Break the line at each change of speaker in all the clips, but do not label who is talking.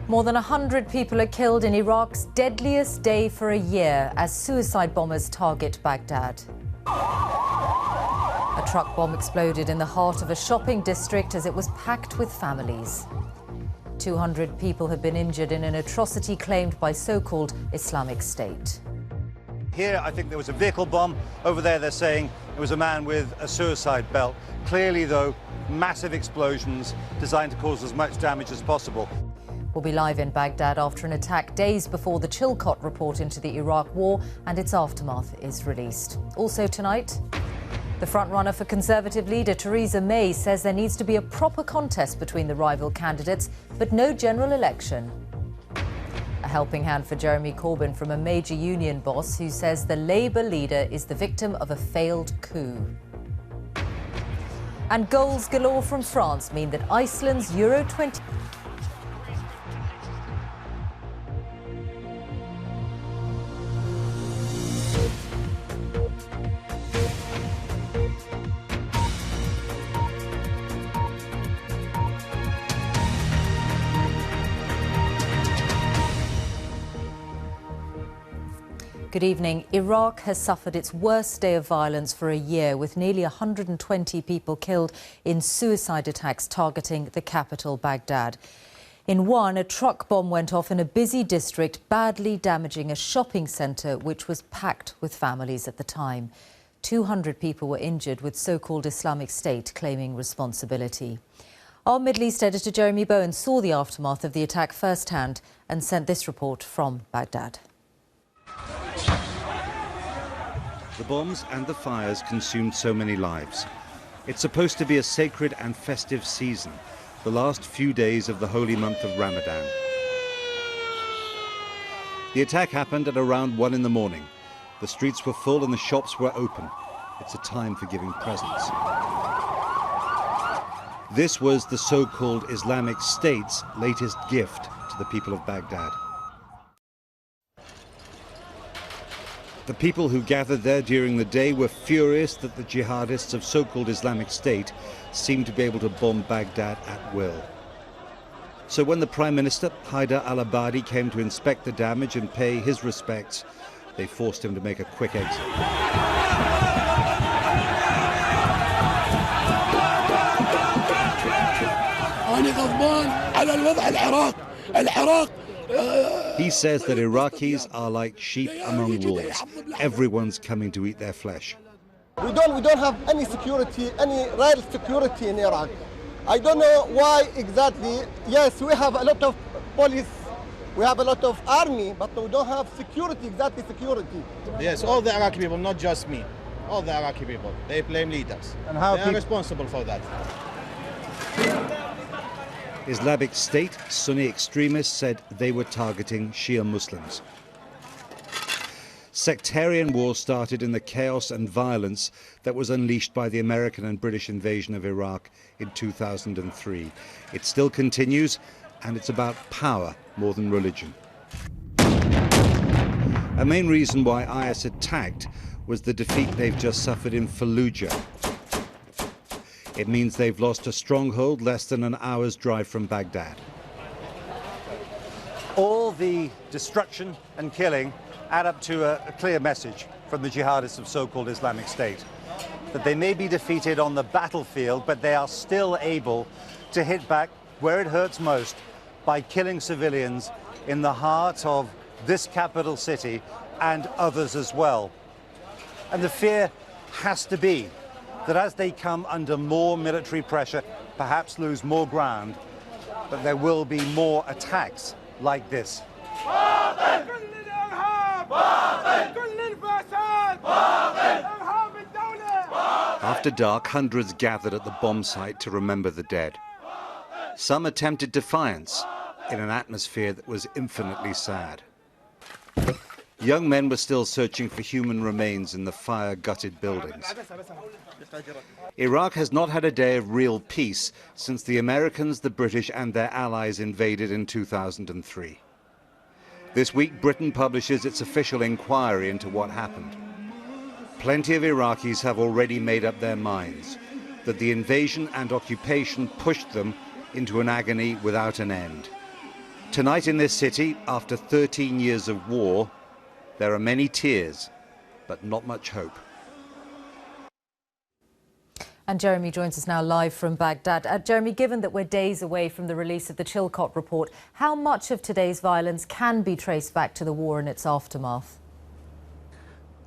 More than 100 people are killed in Iraq's deadliest day for a year as suicide bombers target Baghdad. A truck bomb exploded in the heart of a shopping district as it was packed with families. 200 people have been injured in an atrocity claimed by so-called Islamic State.
Here, I think there was a vehicle bomb. Over there, they're saying it was a man with a suicide belt. Clearly, though, massive explosions designed to cause as much damage as possible.
We'll be live in Baghdad after an attack days before the Chilcot report into the Iraq war and its aftermath is released. Also tonight, the frontrunner for Conservative leader Theresa May says there needs to be a proper contest between the rival candidates, but no general election. A helping hand for Jeremy Corbyn from a major union boss who says the Labour leader is the victim of a failed coup. And goals galore from France mean that Iceland's Euro 20... Good evening. Iraq has suffered its worst day of violence for a year, with nearly 120 people killed in suicide attacks targeting the capital, Baghdad. In one, a truck bomb went off in a busy district, badly damaging a shopping centre which was packed with families at the time. 200 people were injured, with so-called Islamic State claiming responsibility. Our Middle East editor Jeremy Bowen saw the aftermath of the attack firsthand and sent this report from Baghdad.
The bombs and the fires consumed so many lives. It's supposed to be a sacred and festive season, the last few days of the holy month of Ramadan. The attack happened at around 1 in the morning. The streets were full and the shops were open. It's a time for giving presents. This was the so-called Islamic State's latest gift to the people of Baghdad. The people who gathered there during the day were furious that the jihadists of so-called Islamic State seemed to be able to bomb Baghdad at will. So when the Prime Minister, Haider al-Abadi, came to inspect the damage and pay his respects, they forced him to make a quick exit. He says that Iraqis are like sheep among wolves. Everyone's coming to eat their flesh.
We don't have any security, any real security in Iraq. I don't know why exactly. Yes, we have a lot of police, we have a lot of army, but we don't have security, exactly security.
Yes, all the Iraqi people, not just me. All the Iraqi people, they blame leaders. And how they are responsible for that.
Islamic State, Sunni extremists, said they were targeting Shia Muslims. Sectarian war started in the chaos and violence that was unleashed by the American and British invasion of Iraq in 2003. It still continues, and it's about power more than religion. A main reason why IS attacked was the defeat they've just suffered in Fallujah. It means they've lost a stronghold less than an hour's drive from Baghdad.
All the destruction and killing add up to a clear message from the jihadists of so-called Islamic State, that they may be defeated on the battlefield, but they are still able to hit back where it hurts most by killing civilians in the heart of this capital city and others as well. And the fear has to be that as they come under more military pressure, perhaps lose more ground, that there will be more attacks like this.
After dark, hundreds gathered at the bomb site to remember the dead. Some attempted defiance in an atmosphere that was infinitely sad. Young men were still searching for human remains in the fire-gutted buildings. Iraq has not had a day of real peace since the Americans, the British and their allies invaded in 2003. This week, Britain publishes its official inquiry into what happened. Plenty of Iraqis have already made up their minds that the invasion and occupation pushed them into an agony without an end. Tonight in this city, after 13 years of war, there are many tears, but not much hope.
And Jeremy joins us now live from Baghdad. Jeremy, given that we're days away from the release of the Chilcot report, how much of today's violence can be traced back to the war and its aftermath?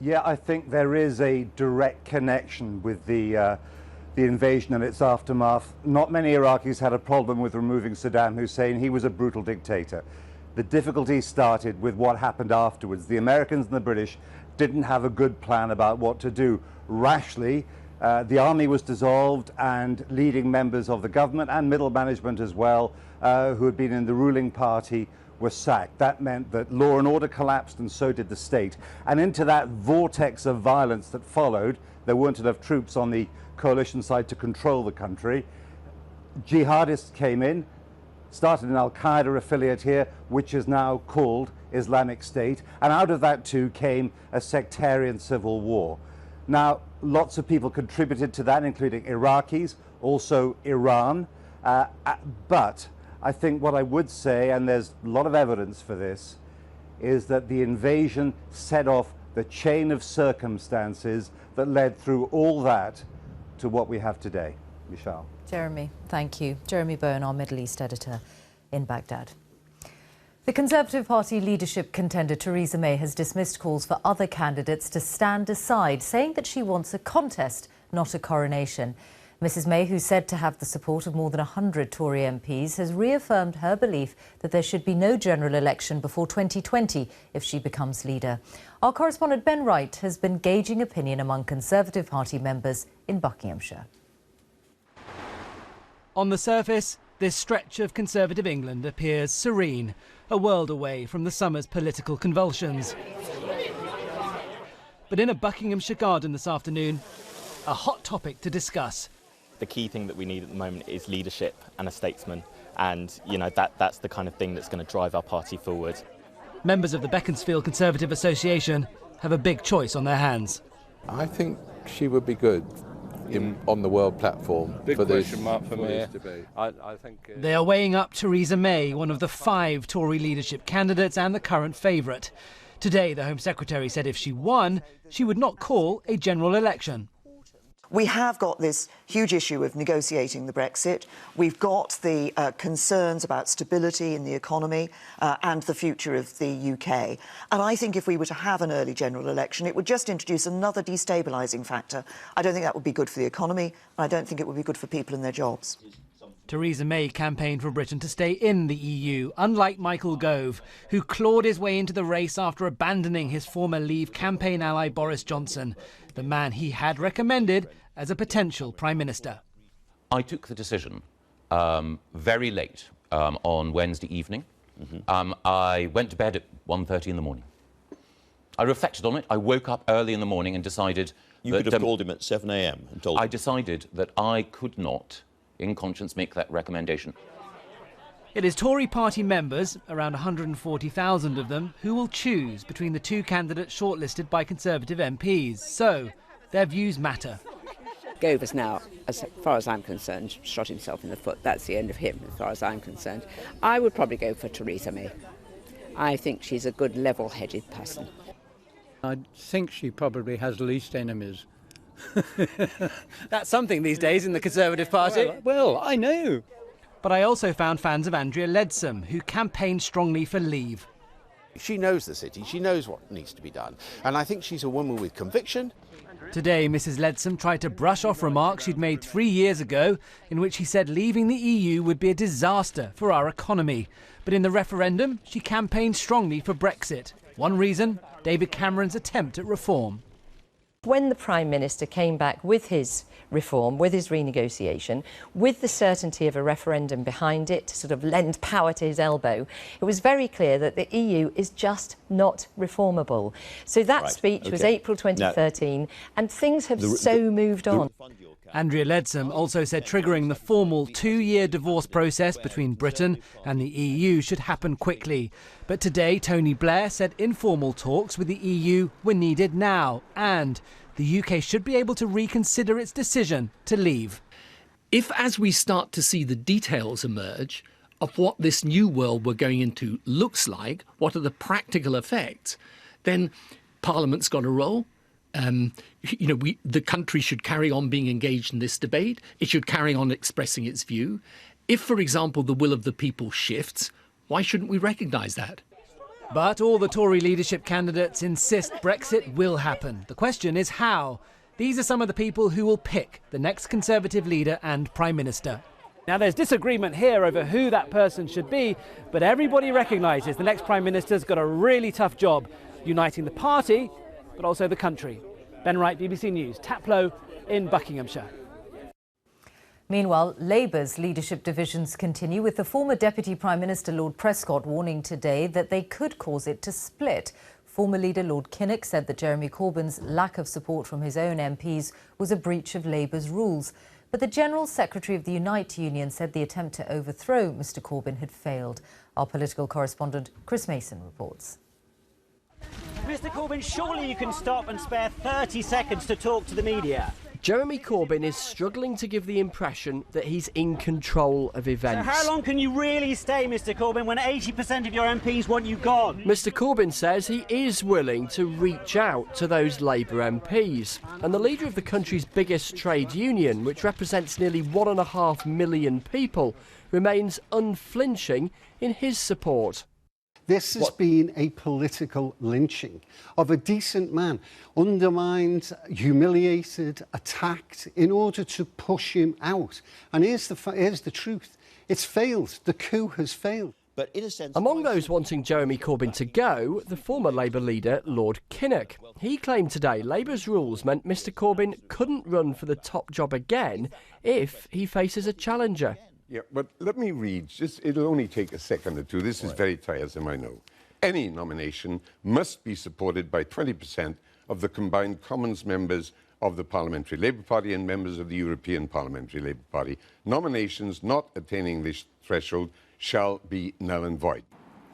Yeah, I think there is a direct connection with the invasion and its aftermath. Not many Iraqis had a problem with removing Saddam Hussein. He was a brutal dictator. The difficulty started with what happened afterwards. The Americans and the British didn't have a good plan about what to do. Rashly, the army was dissolved and leading members of the government and middle management as well, who had been in the ruling party, were sacked. That meant that law and order collapsed, and so did the state. And into that vortex of violence that followed, there weren't enough troops on the coalition side to control the country. Jihadists came in, started an Al-Qaeda affiliate here, which is now called Islamic State, and out of that too came a sectarian civil war. Now, lots of people contributed to that, including Iraqis, also Iran, but I think what I would say, and there's a lot of evidence for this, is that the invasion set off the chain of circumstances that led through all that to what we have today. Michelle.
Jeremy, thank you. Jeremy Byrne, our Middle East editor in Baghdad. The Conservative Party leadership contender Theresa May has dismissed calls for other candidates to stand aside, saying that she wants a contest, not a coronation. Mrs May, who's said to have the support of more than 100 Tory MPs, has reaffirmed her belief that there should be no general election before 2020 if she becomes leader. Our correspondent Ben Wright has been gauging opinion among Conservative Party members in Buckinghamshire.
On the surface, this stretch of Conservative England appears serene, a world away from the summer's political convulsions. But in a Buckinghamshire garden this afternoon, a hot topic to discuss.
The key thing that we need at the moment is leadership and a statesman, and that's the kind of thing that's going to drive our party forward.
Members of the Beaconsfield Conservative Association have a big choice on their hands.
I think she would be good on the world platform for this debate. I think
they are weighing up Theresa May, one of the 5 Tory leadership candidates and the current favourite. Today, the Home Secretary said if she won, she would not call a general election.
We have got this huge issue of negotiating the Brexit. We've got the concerns about stability in the economy and the future of the UK. And I think if we were to have an early general election, it would just introduce another destabilising factor. I don't think that would be good for the economy, and I don't think it would be good for people and their jobs.
Theresa May campaigned for Britain to stay in the EU, unlike Michael Gove, who clawed his way into the race after abandoning his former Leave campaign ally Boris Johnson, the man he had recommended as a potential Prime Minister.
I took the decision very late on Wednesday evening. I went to bed at 1:30 in the morning. I reflected on it. I woke up early in the morning and decided...
You could have called him at 7 a.m. and told him.
I decided that I could not, in conscience, make that recommendation.
It is Tory party members, around 140,000 of them, who will choose between the 2 candidates shortlisted by Conservative MPs. So, their views matter.
Gove has now, as far as I'm concerned, shot himself in the foot. That's the end of him, as far as I'm concerned. I would probably go for Theresa May. I think she's a good, level-headed person.
I think she probably has least enemies.
That's something these days in the Conservative Party.
Well, I know.
But I also found fans of Andrea Leadsom, who campaigned strongly for Leave.
She knows the city, she knows what needs to be done, and I think she's a woman with conviction.
Today, Mrs Leadsom tried to brush off remarks she'd made 3 years ago, in which she said leaving the EU would be a disaster for our economy. But in the referendum, she campaigned strongly for Brexit. One reason, David Cameron's attempt at reform.
When the Prime Minister came back with his reform, with his renegotiation, with the certainty of a referendum behind it to sort of lend power to his elbow, it was very clear that the EU is just not reformable. So that speech was April 2013, and things have moved on.
Andrea Leadsom also said triggering the formal 2-year divorce process between Britain and the EU should happen quickly. But today, Tony Blair said informal talks with the EU were needed now, and the UK should be able to reconsider its decision to leave.
If, as we start to see the details emerge, of what this new world we're going into looks like, what are the practical effects, then Parliament's got a role. The country should carry on being engaged in this debate. It should carry on expressing its view. If, for example, the will of the people shifts, why shouldn't we recognise that?
But all the Tory leadership candidates insist Brexit will happen. The question is how. These are some of the people who will pick the next Conservative leader and Prime Minister. Now, there's disagreement here over who that person should be, but everybody recognises the next Prime Minister's got a really tough job, uniting the party, but also the country. Ben Wright, BBC News, Taplow in Buckinghamshire.
Meanwhile, Labour's leadership divisions continue, with the former Deputy Prime Minister Lord Prescott warning today that they could cause it to split. Former leader Lord Kinnock said that Jeremy Corbyn's lack of support from his own MPs was a breach of Labour's rules. But the General Secretary of the Unite Union said the attempt to overthrow Mr Corbyn had failed. Our political correspondent Chris Mason reports.
Mr Corbyn, surely you can stop and spare 30 seconds to talk to the media.
Jeremy Corbyn is struggling to give the impression that he's in control of events.
So how long can you really stay, Mr Corbyn, when 80% of your MPs want you gone?
Mr Corbyn says he is willing to reach out to those Labour MPs. And the leader of the country's biggest trade union, which represents nearly 1.5 million people, remains unflinching in his support.
This has been a political lynching of a decent man, undermined, humiliated, attacked in order to push him out. And here's the truth. It's failed. The coup has failed.
But in a sense,
among those wanting Jeremy Corbyn to go, the former Labour leader, Lord Kinnock. He claimed today Labour's rules meant Mr Corbyn couldn't run for the top job again if he faces a challenger.
Yeah, but let me read, it'll only take a second or two. This is very tiresome, I know. Any nomination must be supported by 20% of the combined Commons members of the Parliamentary Labour Party and members of the European Parliamentary Labour Party. Nominations not attaining this threshold shall be null and void.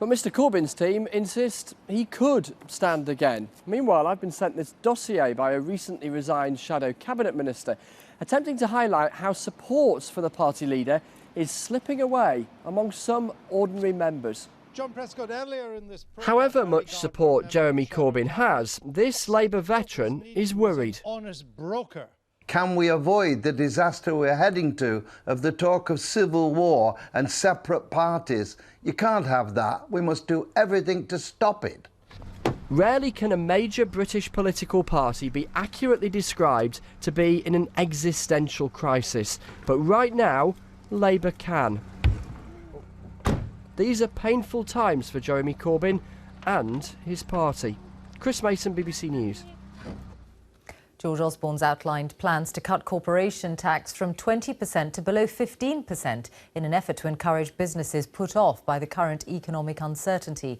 But Mr Corbyn's team insist he could stand again. Meanwhile, I've been sent this dossier by a recently resigned shadow cabinet minister, attempting to highlight how support for the party leader is slipping away among some ordinary members.
John Prescott, earlier in this
However much support Jeremy Corbyn has, this Labour veteran is worried.
Honest broker.
Can we avoid the disaster we're heading to of the talk of civil war and separate parties? You can't have that. We must do everything to stop it.
Rarely can a major British political party be accurately described to be in an existential crisis. But right now, Labour can. These are painful times for Jeremy Corbyn and his party. Chris Mason, BBC News.
George Osborne's outlined plans to cut corporation tax from 20% to below 15% in an effort to encourage businesses put off by the current economic uncertainty.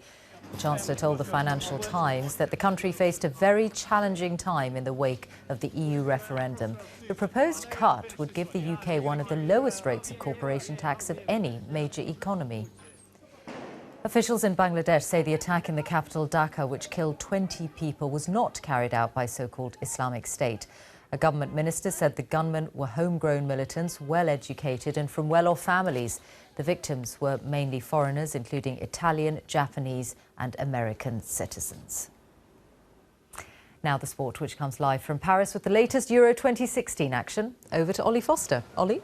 The Chancellor told the Financial Times that the country faced a very challenging time in the wake of the EU referendum. The proposed cut would give the UK one of the lowest rates of corporation tax of any major economy. Officials in Bangladesh say the attack in the capital Dhaka, which killed 20 people, was not carried out by so-called Islamic State. A government minister said the gunmen were homegrown militants, well-educated and from well-off families. The victims were mainly foreigners, including Italian, Japanese and American citizens. Now the sport, which comes live from Paris with the latest Euro 2016 action. Over to Ollie Foster. Ollie?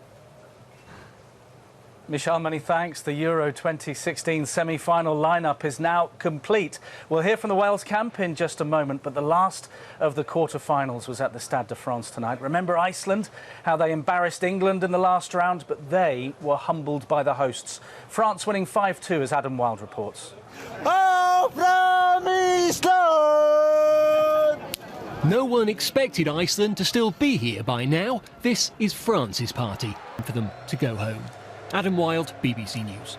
Michelle, many thanks. The Euro 2016 semi-final lineup is now complete. We'll hear from the Wales camp in just a moment, but the last of the quarter-finals was at the Stade de France tonight. Remember Iceland, how they embarrassed England in the last round, but they were humbled by the hosts. France winning 5-2, as Adam Wilde reports.
Oh, from Iceland!
No one expected Iceland to still be here by now. This is France's party for them to go home. Adam Wilde, BBC News.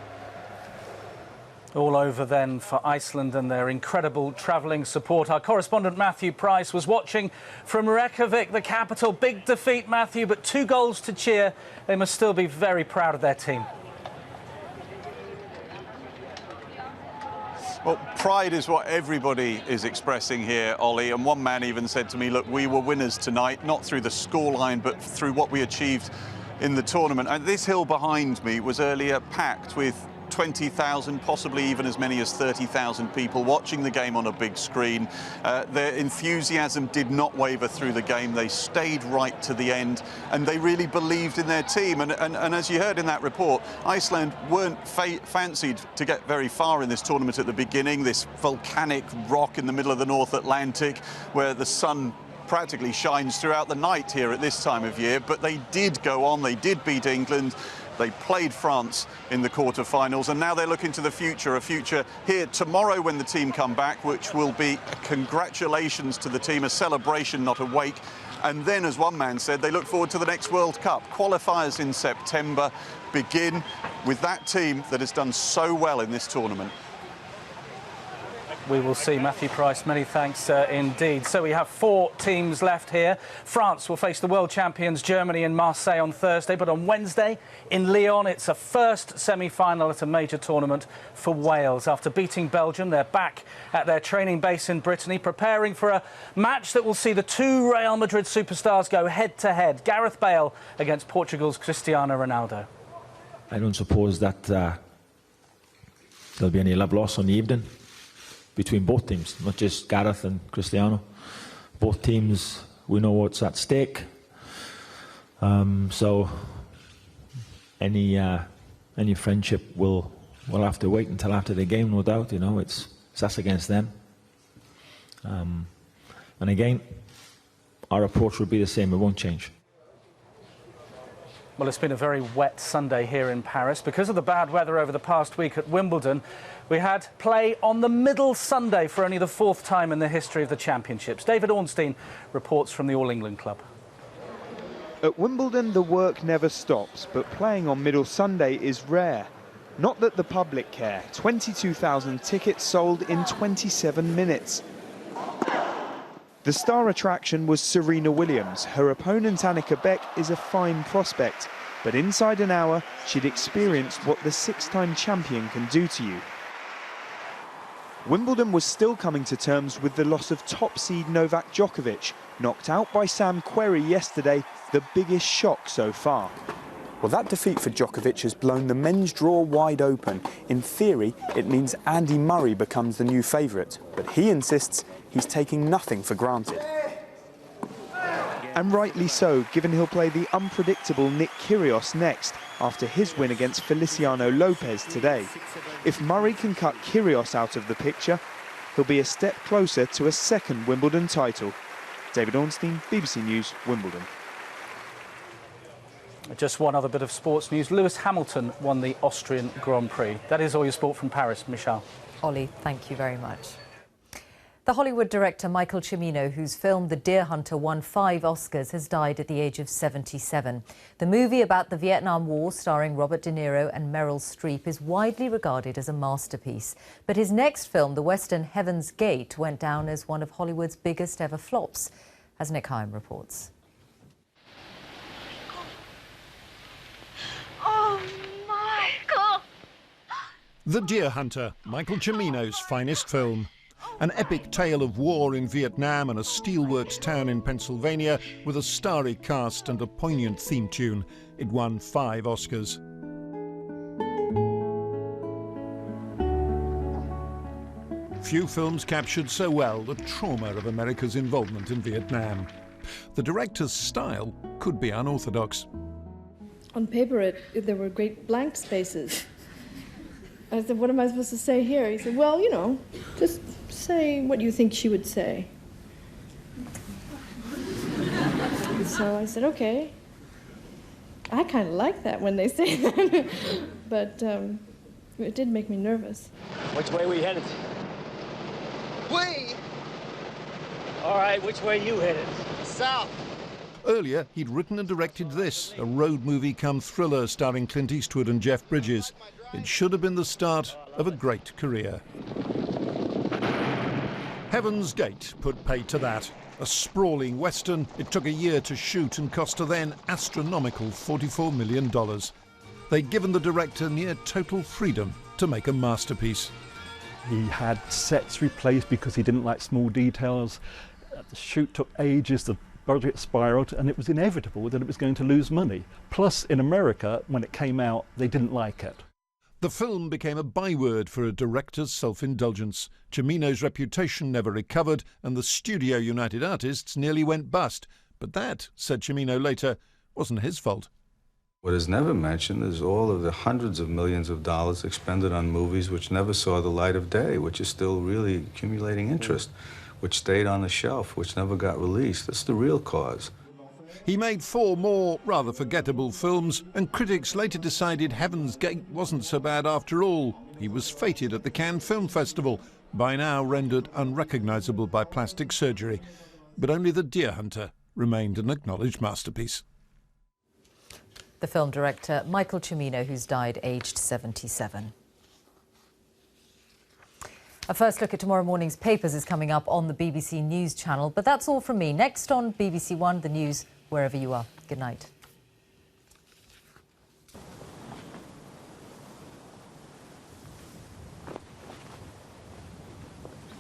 All over then for Iceland and their incredible travelling support. Our correspondent Matthew Price was watching from Reykjavik, the capital. Big defeat, Matthew, but 2 goals to cheer. They must still be very proud of their team.
Well, pride is what everybody is expressing here, Ollie, and one man even said to me, look, we were winners tonight, not through the scoreline, but through what we achieved in the tournament. And this hill behind me was earlier packed with 20,000, possibly even as many as 30,000 people watching the game on a big screen. Their enthusiasm did not waver through the game. They stayed right to the end, and they really believed in their team. And as you heard in that report, Iceland weren't fancied to get very far in this tournament at the beginning, this volcanic rock in the middle of the North Atlantic, where the sun practically shines throughout the night here at this time of year. But they did go on, they did beat England. They played France in the quarter-finals, and now they're looking to the future, a future here tomorrow when the team come back, which will be a congratulations to the team, a celebration, not a wake. And then, as one man said, they look forward to the next World Cup. Qualifiers in September begin with that team that has done so well in this tournament.
We will see. Matthew Price, many thanks indeed. So we have 4 teams left here. France will face the world champions Germany in Marseille on Thursday, but on Wednesday in Lyon it's a first semi-final at a major tournament for Wales. After beating Belgium, they're back at their training base in Brittany, preparing for a match that will see the 2 Real Madrid superstars go head-to-head. Gareth Bale against Portugal's Cristiano Ronaldo.
I don't suppose that there'll be any love lost on the evening between both teams, not just Gareth and Cristiano. Both teams, we know what's at stake. So any friendship will have to wait until after the game, no doubt. You know, it's us against them. And again, our approach will be the same. It won't change.
Well, it's been a very wet Sunday here in Paris. Because of the bad weather over the past week at Wimbledon, we had play on the middle Sunday for only the 4th time in the history of the championships. David Ornstein reports from the All England Club.
At Wimbledon, the work never stops, but playing on middle Sunday is rare. Not that the public care. 22,000 tickets sold in 27 minutes. The star attraction was Serena Williams. Her opponent Annika Beck is a fine prospect, but inside an hour she'd experienced what the 6-time champion can do to you. Wimbledon was still coming to terms with the loss of top seed Novak Djokovic, knocked out by Sam Querrey yesterday, the biggest shock so far. Well, that defeat for Djokovic has blown the men's draw wide open. In theory, it means Andy Murray becomes the new favourite, but he insists he's taking nothing for granted. And rightly so, given he'll play the unpredictable Nick Kyrgios next, after his win against Feliciano Lopez today. If Murray can cut Kyrgios out of the picture, he'll be a step closer to a 2nd Wimbledon title. David Ornstein, BBC News, Wimbledon.
Just one other bit of sports news. Lewis Hamilton won the Austrian Grand Prix. That is all your sport from Paris. Michelle.
Ollie, thank you very much. The Hollywood director Michael Cimino, whose film The Deer Hunter won 5 Oscars, has died at the age of 77. The movie about the Vietnam War, starring Robert De Niro and Meryl Streep, is widely regarded as a masterpiece. But his next film, the Western Heaven's Gate, went down as one of Hollywood's biggest ever flops, as Nick Heim reports.
Oh, Michael!
The Deer Hunter, Michael Cimino's finest film. An epic tale of war in Vietnam and a steelworks town in Pennsylvania with a starry cast and a poignant theme tune. It won 5 Oscars. Few films captured so well the trauma of America's involvement in Vietnam. The director's style could be unorthodox.
On paper, there were great blank spaces. I said, what am I supposed to say here? He said, well, you know, just say what you think she would say. So I said, okay. I kind of like that when they say that. But it did make me nervous.
Which way are we headed?
We?
All right, which way are you headed?
South. Earlier, he'd written and directed this, a road movie come thriller starring Clint Eastwood and Jeff Bridges. It should have been the start of a great career. Heaven's Gate put paid to that. A sprawling western, it took a year to shoot and cost a then astronomical $44 million. They'd given the director near total freedom to make a masterpiece.
He had sets replaced because he didn't like small details. The shoot took ages, the budget spiraled, and it was inevitable that it was going to lose money. Plus, in America, when it came out, they didn't like it.
The film became a byword for a director's self-indulgence. Cimino's reputation never recovered, and the Studio United Artists nearly went bust. But that, said Cimino later, wasn't his fault.
What is never mentioned is all of the hundreds of millions of dollars expended on movies which never saw the light of day, which is still really accumulating interest, which stayed on the shelf, which never got released. That's the real cause.
He made 4 more rather forgettable films, and critics later decided Heaven's Gate wasn't so bad after all. He was feted at the Cannes Film Festival, by now rendered unrecognisable by plastic surgery. But only The Deer Hunter remained an acknowledged masterpiece.
The film director Michael Cimino, who's died aged 77. A first look at tomorrow morning's papers is coming up on the BBC News channel. But that's all from me. Next on BBC One, the news wherever you are. Good night.